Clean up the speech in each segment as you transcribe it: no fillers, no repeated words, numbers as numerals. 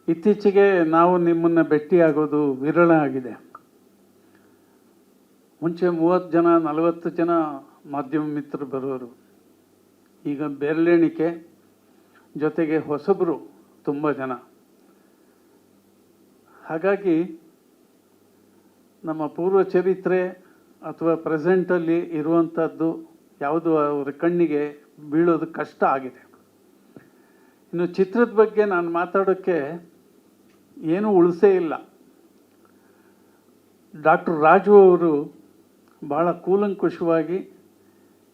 ಇತ್ತೀಚೆಗೆ ನಾವು ನಿಮ್ಮನ್ನು ಭೇಟಿಯಾಗೋದು ವಿರಳ ಆಗಿದೆ. ಮುಂಚೆ 30 ಜನ 40 ಜನ ಮಾಧ್ಯಮ ಮಿತ್ರರು ಬರೋರು, ಈಗ ಬೆರಳೆಣಿಕೆ, ಜೊತೆಗೆ ಹೊಸಬರು ತುಂಬ ಜನ. ಹಾಗಾಗಿ ನಮ್ಮ ಪೂರ್ವ ಚರಿತ್ರೆ ಅಥವಾ ಪ್ರೆಸೆಂಟಲ್ಲಿ ಇರುವಂಥದ್ದು ಯಾವುದು ಅವರ ಕಣ್ಣಿಗೆ ಬೀಳೋದು ಕಷ್ಟ ಆಗಿದೆ. ಇನ್ನು ಚಿತ್ರದ ಬಗ್ಗೆ ನಾನು ಮಾತಾಡೋಕ್ಕೆ ಏನೂ ಉಳಿಸೇ ಇಲ್ಲ. ಡಾಕ್ಟರ್ ರಾಜು ಅವರು ಭಾಳ ಕೂಲಂಕುಷವಾಗಿ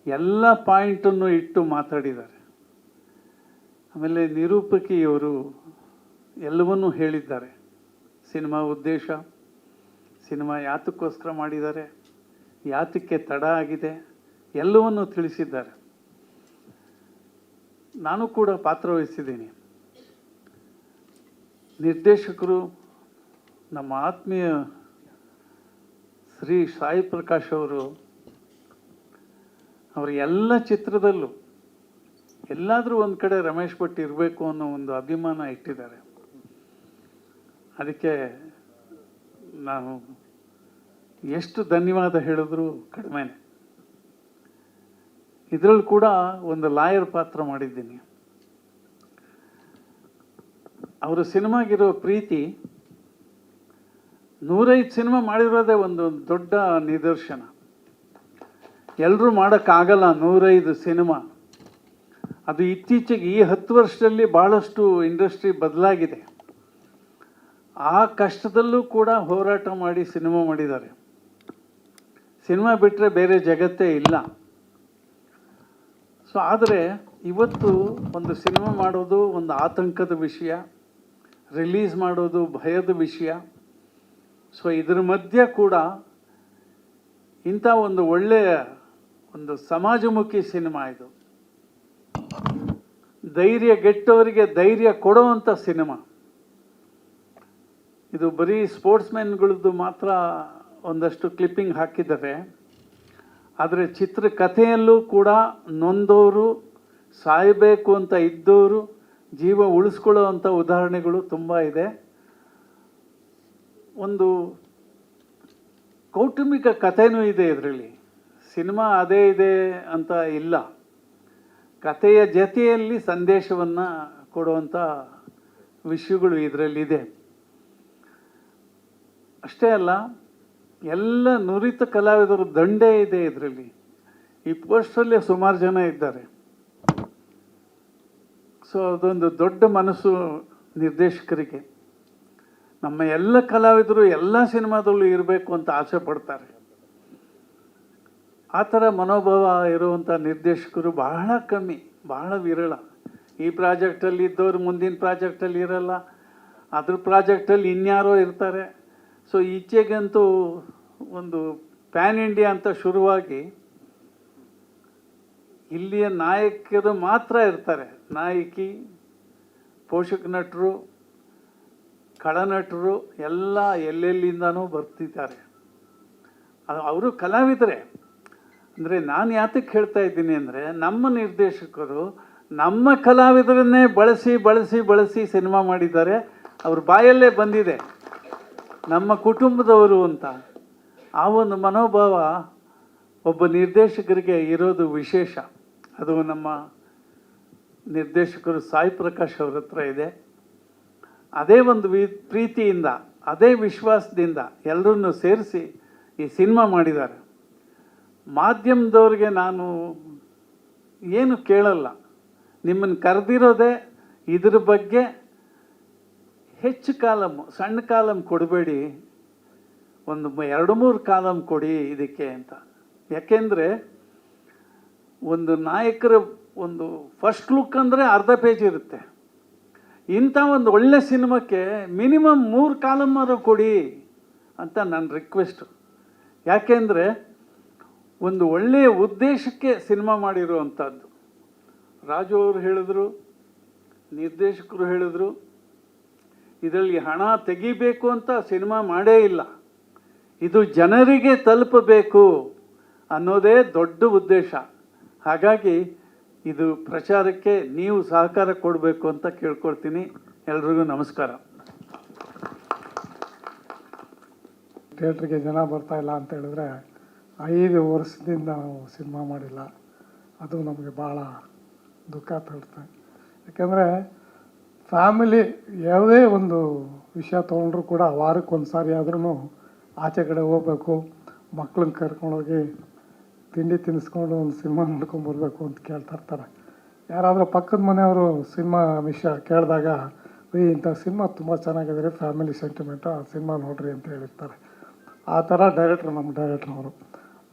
ಎಲ್ಲ ಪಾಯಿಂಟನ್ನು ಇಟ್ಟು ಮಾತಾಡಿದ್ದಾರೆ. ಆಮೇಲೆ ನಿರೂಪಕಿಯವರು ಎಲ್ಲವನ್ನೂ ಹೇಳಿದ್ದಾರೆ. ಸಿನಿಮಾ ಉದ್ದೇಶ, ಸಿನಿಮಾ ಯಾತಕ್ಕೋಸ್ಕರ ಮಾಡಿದ್ದಾರೆ, ಯಾತಕ್ಕೆ ತಡ ಆಗಿದೆ, ಎಲ್ಲವನ್ನೂ ತಿಳಿಸಿದ್ದಾರೆ. ನಾನು ಕೂಡ ಪಾತ್ರವಹಿಸಿದ್ದೀನಿ. ನಿರ್ದೇಶಕರು ನಮ್ಮ ಆತ್ಮೀಯ ಶ್ರೀ ಸಾಯಿ ಪ್ರಕಾಶ್ ಅವರು ಅವರ ಎಲ್ಲ ಚಿತ್ರದಲ್ಲೂ ಎಲ್ಲಾದರೂ ಒಂದು ಕಡೆ ರಮೇಶ್ ಭಟ್ ಇರಬೇಕು ಅನ್ನೋ ಒಂದು ಅಭಿಮಾನ ಇಟ್ಟಿದ್ದಾರೆ. ಅದಕ್ಕೆ ನಾನು ಎಷ್ಟು ಧನ್ಯವಾದ ಹೇಳಿದ್ರು ಕಡಿಮೆನೆ. ಇದರಲ್ಲಿ ಕೂಡ ಒಂದು ಲಾಯರ್ ಪಾತ್ರ ಮಾಡಿದ್ದೀನಿ. ಅವರ ಸಿನಿಮಾಗಿರೋ ಪ್ರೀತಿ 105 ಸಿನಿಮಾ ಮಾಡಿರೋದೇ ಒಂದು ದೊಡ್ಡ ನಿದರ್ಶನ. ಎಲ್ಲರೂ ಮಾಡೋಕ್ಕಾಗಲ್ಲ 105 ಸಿನಿಮಾ. ಅದು ಇತ್ತೀಚೆಗೆ ಈ 10 ವರ್ಷದಲ್ಲಿ ಭಾಳಷ್ಟು ಇಂಡಸ್ಟ್ರಿ ಬದಲಾಗಿದೆ. ಆ ಕಷ್ಟದಲ್ಲೂ ಕೂಡ ಹೋರಾಟ ಮಾಡಿ ಸಿನಿಮಾ ಮಾಡಿದ್ದಾರೆ. ಸಿನಿಮಾ ಬಿಟ್ಟರೆ ಬೇರೆ ಜಗತ್ತೇ ಇಲ್ಲ. ಸೊ ಆದರೆ ಇವತ್ತು ಒಂದು ಸಿನಿಮಾ ಮಾಡೋದು ಒಂದು ಆತಂಕದ ವಿಷಯ, ರಿಲೀಸ್ ಮಾಡೋದು ಭಯದ ವಿಷಯ. ಸೊ ಇದರ ಮಧ್ಯೆ ಕೂಡ ಇಂಥ ಒಂದು ಒಳ್ಳೆಯ ಒಂದು ಸಮಾಜಮುಖಿ ಸಿನಿಮಾ ಇದು. ಧೈರ್ಯ ಗೆಟ್ಟವರಿಗೆ ಧೈರ್ಯ ಕೊಡುವಂಥ ಸಿನಿಮಾ ಇದು. ಬರೀ ಸ್ಪೋರ್ಟ್ಸ್ಮೆನ್ಗಳದ್ದು ಮಾತ್ರ ಒಂದಷ್ಟು ಕ್ಲಿಪ್ಪಿಂಗ್ ಹಾಕಿದ್ದಾರೆ. ಆದರೆ ಚಿತ್ರಕಥೆಯಲ್ಲೂ ಕೂಡ ನೊಂದವರು, ಸಾಯಬೇಕು ಅಂತ ಇದ್ದವರು ಜೀವ ಉಳಿಸ್ಕೊಳ್ಳೋವಂಥ ಉದಾಹರಣೆಗಳು ತುಂಬ ಇದೆ. ಒಂದು ಕೌಟುಂಬಿಕ ಕಥೆನೂ ಇದೆ ಇದರಲ್ಲಿ. ಸಿನಿಮಾ ಅದೇ ಇದೆ ಅಂತ ಇಲ್ಲ. ಕಥೆಯ ಜೊತೆಯಲ್ಲಿ ಸಂದೇಶವನ್ನು ಕೊಡುವಂಥ ವಿಷಯಗಳು ಇದರಲ್ಲಿದೆ. ಅಷ್ಟೇ ಅಲ್ಲ, ಎಲ್ಲ ನುರಿತ ಕಲಾವಿದರು ದಂಡೇ ಇದೆ ಇದರಲ್ಲಿ. ಈ ಪೋಸ್ಟರಲ್ಲೇ ಸುಮಾರು ಜನ ಇದ್ದಾರೆ. ಸೊ ಅದೊಂದು ದೊಡ್ಡ ಮನಸ್ಸು ನಿರ್ದೇಶಕರಿಗೆ. ನಮ್ಮ ಎಲ್ಲ ಕಲಾವಿದರು ಎಲ್ಲ ಸಿನಿಮಾದಲ್ಲೂ ಇರಬೇಕು ಅಂತ ಆಸೆ ಪಡ್ತಾರೆ. ಆ ಥರ ಮನೋಭಾವ ಇರುವಂಥ ನಿರ್ದೇಶಕರು ಬಹಳ ಕಮ್ಮಿ, ಬಹಳ ವಿರಳ. ಈ ಪ್ರಾಜೆಕ್ಟಲ್ಲಿ ಇದ್ದವರು ಮುಂದಿನ ಪ್ರಾಜೆಕ್ಟಲ್ಲಿ ಇರಲ್ಲ, ಅದ್ರ ಪ್ರಾಜೆಕ್ಟಲ್ಲಿ ಇನ್ಯಾರೋ ಇರ್ತಾರೆ. ಸೊ ಈಚೆಗಂತೂ ಒಂದು ಪ್ಯಾನ್ ಇಂಡಿಯಾ ಅಂತ ಶುರುವಾಗಿ ಇಲ್ಲಿಯ ನಾಯಕರು ಮಾತ್ರ ಇರ್ತಾರೆ. ನಾಯಕಿ, ಪೋಷಕ ನಟರು, ಖಳನಟರು ಎಲ್ಲ ಎಲ್ಲೆಲ್ಲಿಂದನೂ ಬರ್ತಿದ್ದಾರೆ. ಅವರು ಕಲಾವಿದರೇ. ಅಂದರೆ ನಾನು ಯಾತಕ್ಕೆ ಹೇಳ್ತಾ ಇದ್ದೀನಿ ಅಂದರೆ, ನಮ್ಮ ನಿರ್ದೇಶಕರು ನಮ್ಮ ಕಲಾವಿದರನ್ನೇ ಬಳಸಿ ಬಳಸಿ ಬಳಸಿ ಸಿನಿಮಾ ಮಾಡಿದ್ದಾರೆ. ಅವ್ರ ಬಾಯಲ್ಲೇ ಬಂದಿದೆ ನಮ್ಮ ಕುಟುಂಬದವರು ಅಂತ. ಆ ಒಂದು ಮನೋಭಾವ ಒಬ್ಬ ನಿರ್ದೇಶಕರಿಗೆ ಇರೋದು ವಿಶೇಷ. ಅದು ನಮ್ಮ ನಿರ್ದೇಶಕರು ಸಾಯಿ ಪ್ರಕಾಶ್ ಅವ್ರ ಹತ್ರ ಇದೆ. ಅದೇ ಒಂದು ಪ್ರೀತಿಯಿಂದ, ಅದೇ ವಿಶ್ವಾಸದಿಂದ ಎಲ್ಲರನ್ನೂ ಸೇರಿಸಿ ಈ ಸಿನಿಮಾ ಮಾಡಿದ್ದಾರೆ. ಮಾಧ್ಯಮದವ್ರಿಗೆ ನಾನು ಏನು ಕೇಳಲ್ಲ, ನಿಮ್ಮನ್ನು ಕರೆದಿರೋದೇ ಇದ್ರ ಬಗ್ಗೆ ಹೆಚ್ಚು ಕಾಲಮ್, ಸಣ್ಣ ಕಾಲಮ್ ಕೊಡಬೇಡಿ, ಒಂದು 2-3 ಕಾಲಮ್ ಕೊಡಿ ಇದಕ್ಕೆ ಅಂತ. ಯಾಕೆಂದರೆ ಒಂದು ನಾಯಕರ ಒಂದು ಫಸ್ಟ್ ಲುಕ್ ಅಂದರೆ ಅರ್ಧ ಪೇಜ್ ಇರುತ್ತೆ. ಇಂಥ ಒಂದು ಒಳ್ಳೆ ಸಿನಿಮಾಕ್ಕೆ ಮಿನಿಮಮ್ 3 ಕಾಲಮ್ಮಾರು ಕೊಡಿ ಅಂತ ನನ್ನ ರಿಕ್ವೆಸ್ಟು. ಯಾಕೆಂದರೆ ಒಂದು ಒಳ್ಳೆಯ ಉದ್ದೇಶಕ್ಕೆ ಸಿನಿಮಾ ಮಾಡಿರುವಂಥದ್ದು. ರಾಜು ಅವರು ಹೇಳಿದ್ರು, ನಿರ್ದೇಶಕರು ಹೇಳಿದ್ರು, ಇದರಲ್ಲಿ ಹಣ ತೆಗಿಬೇಕು ಅಂತ ಸಿನಿಮಾ ಮಾಡೇ ಇಲ್ಲ, ಇದು ಜನರಿಗೆ ತಲುಪಬೇಕು ಅನ್ನೋದೇ ದೊಡ್ಡ ಉದ್ದೇಶ. ಹಾಗಾಗಿ ಇದು ಪ್ರಚಾರಕ್ಕೆ ನೀವು ಸಹಕಾರ ಕೊಡಬೇಕು ಅಂತ ಕೇಳ್ಕೊಳ್ತೀನಿ. ಎಲ್ರಿಗೂ ನಮಸ್ಕಾರ. ಥಿಯೇಟ್ರಿಗೆ ಜನ ಬರ್ತಾಯಿಲ್ಲ ಅಂತ ಹೇಳಿದ್ರೆ 5 ವರ್ಷದಿಂದ ನಾವು ಸಿನಿಮಾ ಮಾಡಿಲ್ಲ. ಅದು ನಮಗೆ ಭಾಳ ದುಃಖ ತರುತ್ತೆ. ಯಾಕೆಂದರೆ ಫ್ಯಾಮಿಲಿ ಯಾವುದೇ ಒಂದು ವಿಷಯ ತೊಗೊಂಡ್ರೂ ಕೂಡ ವಾರಕ್ಕೊಂದು ಸಾರಿ ಆದ್ರೂ ಆಚೆ ಕಡೆ ಹೋಗ್ಬೇಕು, ಮಕ್ಳನ್ನ ಕರ್ಕೊಂಡೋಗಿ ತಿಂಡಿ ತಿನ್ನಿಸ್ಕೊಂಡು ಒಂದು ಸಿನಿಮಾ ನೋಡ್ಕೊಂಬರ್ಬೇಕು ಅಂತ ಕೇಳ್ತಾಯಿರ್ತಾರೆ. ಯಾರಾದರೂ ಪಕ್ಕದ ಮನೆಯವರು ಸಿನಿಮಾ ವಿಷಯ ಕೇಳಿದಾಗ ಇಂಥ ಸಿನಿಮಾ ತುಂಬ ಚೆನ್ನಾಗಿದೆ, ಫ್ಯಾಮಿಲಿ ಸೆಂಟಿಮೆಂಟು, ಆ ಸಿನಿಮಾ ನೋಡ್ರಿ ಅಂತ ಹೇಳಿರ್ತಾರೆ. ಆ ಥರ ನಮ್ಮ ಡೈರೆಕ್ಟ್ರವರು.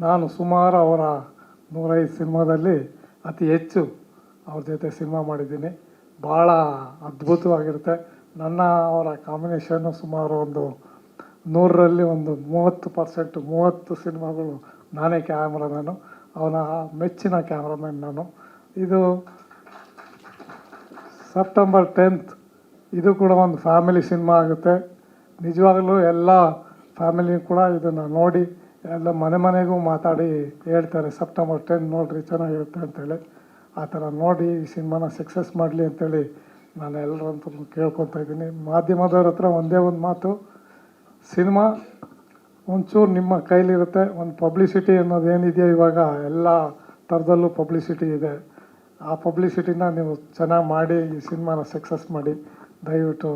ನಾನು ಸುಮಾರು ಅವರ 105 ಸಿನಿಮಾದಲ್ಲಿ ಅತಿ ಹೆಚ್ಚು ಅವ್ರ ಜೊತೆ ಸಿನಿಮಾ ಮಾಡಿದ್ದೀನಿ. ಭಾಳ ಅದ್ಭುತವಾಗಿರುತ್ತೆ. ನನ್ನ ಅವರ ಕಾಂಬಿನೇಷನ್ನು ಸುಮಾರು ಒಂದು 100ರಲ್ಲಿ ಒಂದು 30% 30 ಸಿನಿಮಾಗಳು ನಾನೇ ಕ್ಯಾಮ್ರಾಮ್ಯಾನು, ಅವನ ಮೆಚ್ಚಿನ ಕ್ಯಾಮ್ರಾಮ್ಯಾನ್ ನಾನು. ಇದು ಸೆಪ್ಟೆಂಬರ್ 10th ಇದು ಕೂಡ ಒಂದು ಫ್ಯಾಮಿಲಿ ಸಿನಿಮಾ ಆಗುತ್ತೆ. ನಿಜವಾಗಲೂ ಎಲ್ಲ ಫ್ಯಾಮಿಲಿ ಕೂಡ ಇದನ್ನು ನೋಡಿ ಎಲ್ಲ ಮನೆಗೂ ಮಾತಾಡಿ ಹೇಳ್ತಾರೆ, ಸೆಪ್ಟೆಂಬರ್ 10 ನೋಡಿರಿ ಚೆನ್ನಾಗಿರುತ್ತೆ ಅಂತೇಳಿ. ಆ ಥರ ನೋಡಿ ಈ ಸಿನಿಮಾನ ಸಕ್ಸಸ್ ಮಾಡಲಿ ಅಂತೇಳಿ ನಾನು ಎಲ್ಲರಂತೂ ಕೇಳ್ಕೊತಾ ಇದ್ದೀನಿ. ಮಾಧ್ಯಮದವ್ರ ಹತ್ರ ಒಂದೇ ಒಂದು ಮಾತು, ಸಿನಿಮಾ ಒಂಚೂರು ನಿಮ್ಮ ಕೈಲಿರುತ್ತೆ. ಒಂದು ಪಬ್ಲಿಸಿಟಿ ಅನ್ನೋದೇನಿದೆಯೋ ಇವಾಗ ಎಲ್ಲ ಥರದಲ್ಲೂ ಪಬ್ಲಿಸಿಟಿ ಇದೆ. ಆ ಪಬ್ಲಿಸಿಟಿನ ನೀವು ಚೆನ್ನಾಗಿ ಮಾಡಿ ಈ ಸಿನಿಮಾನ ಸಕ್ಸಸ್ ಮಾಡಿ. ದಯವಿಟ್ಟು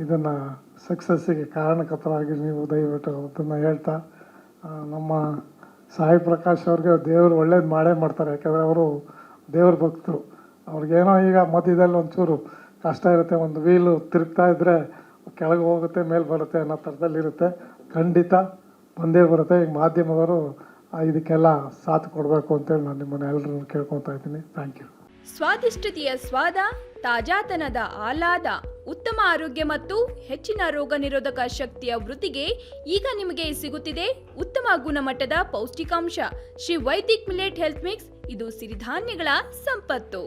ಇದನ್ನು ಸಕ್ಸಸ್ಸಿಗೆ ಕಾರಣಕರ್ತರಾಗಿ ನೀವು ದಯವಿಟ್ಟು ಅದನ್ನು ಹೇಳ್ತಾ, ನಮ್ಮ ಸಾಯಿ ಪ್ರಕಾಶ್ ಅವ್ರಿಗೆ ದೇವರು ಒಳ್ಳೇದು ಮಾಡೇ ಮಾಡ್ತಾರೆ. ಯಾಕೆಂದರೆ ಅವರು ದೇವ್ರ ಭಕ್ತರು. ಅವ್ರಿಗೇನೋ ಈಗ ಮಧ್ಯದಲ್ಲಿ ಒಂಚೂರು ಕಷ್ಟ ಇರುತ್ತೆ, ಒಂದು ವೀಲು ತಿರುಗ್ತಾ ಇದ್ದರೆ ಕೆಳಗೆ ಹೋಗುತ್ತೆ ಮೇಲೆ ಬರುತ್ತೆ ಅನ್ನೋ ಥರದಲ್ಲಿರುತ್ತೆ. ಖಂಡಿತ ಬಂದೇ ಬರುತ್ತೆ. ಈಗ ಮಾಧ್ಯಮದವರು ಇದಕ್ಕೆಲ್ಲ ಸಾಥ್ ಕೊಡಬೇಕು ಅಂತೇಳಿ ನಾನು ನಿಮ್ಮನ್ನು ಎಲ್ಲರೂ ಕೇಳ್ಕೊತಾ ಇದ್ದೀನಿ. Thank you. ಸ್ವಾದಿಷ್ಟತೆಯ ಸ್ವಾದ, ತಾಜಾತನದ ಆಹ್ಲಾದ, ಉತ್ತಮ ಆರೋಗ್ಯ ಮತ್ತು ಹೆಚ್ಚಿನ ರೋಗ ನಿರೋಧಕ ಶಕ್ತಿಯ ವೃದ್ಧಿಗೆ ಈಗ ನಿಮಗೆ ಸಿಗುತ್ತಿದೆ ಉತ್ತಮ ಗುಣಮಟ್ಟದ ಪೌಷ್ಟಿಕಾಂಶ Shri Vaidik millet health mix. ಇದು ಸಿರಿಧಾನ್ಯಗಳ ಸಂಪತ್ತು.